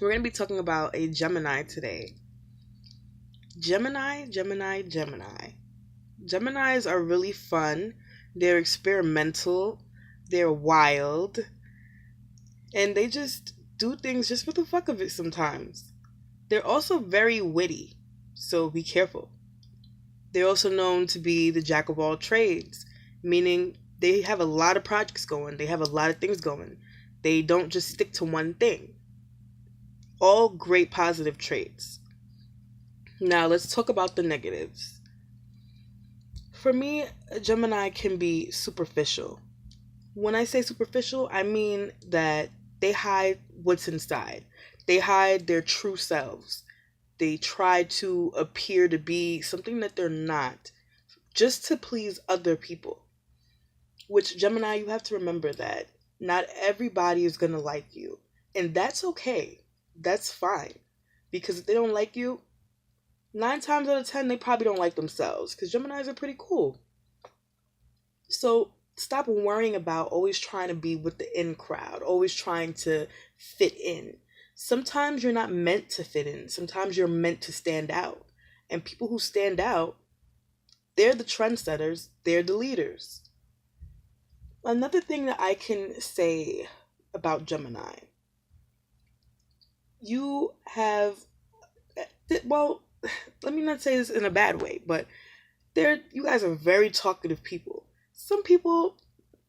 We're going to be talking about a Gemini today. Gemini, Gemini, Gemini. Geminis are really fun. They're experimental. They're wild. And they just do things just for the fuck of it sometimes. They're also very witty. So be careful. They're also known to be the jack of all trades, meaning they have a lot of projects going. They have a lot of things going. They don't just stick to one thing. All great positive traits. Now, let's talk about the negatives. For me, a Gemini can be superficial. When I say superficial, I mean that they hide what's inside, they hide their true selves. They try to appear to be something that they're not, just to please other people. Which, Gemini, you have to remember that not everybody is going to like you. And that's okay. That's fine. Because if they don't like you, 9 times out of 10, they probably don't like themselves. Because Geminis are pretty cool. So stop worrying about always trying to be with the in crowd, always trying to fit in. Sometimes you're not meant to fit in. Sometimes you're meant to stand out. And people who stand out, they're the trendsetters, they're the leaders. Another thing that I can say about Gemini, you have, well, let me not say this in a bad way, but you guys are very talkative people. Some people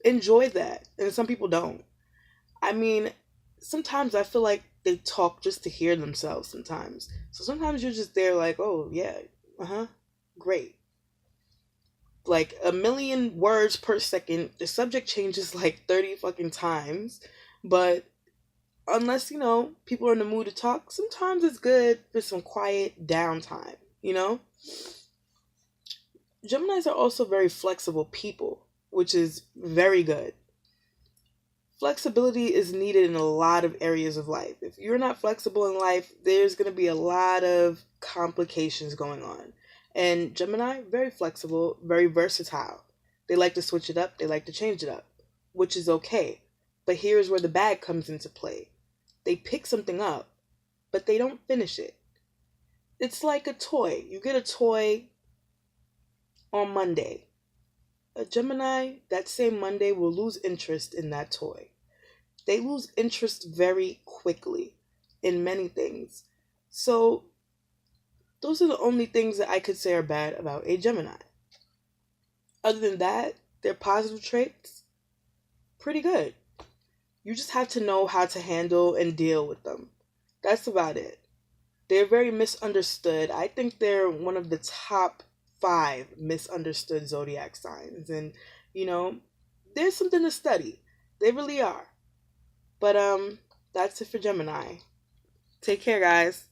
enjoy that, and some people don't. I mean, sometimes I feel like they talk just to hear themselves sometimes. So sometimes you're just there like, oh, yeah, great. Like a million words per second. The subject changes like 30 fucking times. But unless, people are in the mood to talk, sometimes it's good for some quiet downtime. Geminis are also very flexible people, which is very good. Flexibility is needed in a lot of areas of life. If you're not flexible in life, there's going to be a lot of complications going on. And Gemini, very flexible, very versatile. They like to switch it up, they like to change it up, which is okay. But here's where the bag comes into play. They pick something up, but they don't finish it. It's like a toy. You get a toy on Monday. A Gemini, that same Monday, will lose interest in that toy. They lose interest very quickly in many things. So, those are the only things that I could say are bad about a Gemini. Other than that, their positive traits, pretty good. You just have to know how to handle and deal with them. That's about it. They're very misunderstood. I think they're one of the top 5 misunderstood zodiac signs. And, there's something to study. They really are. But that's it for Gemini. Take care, guys.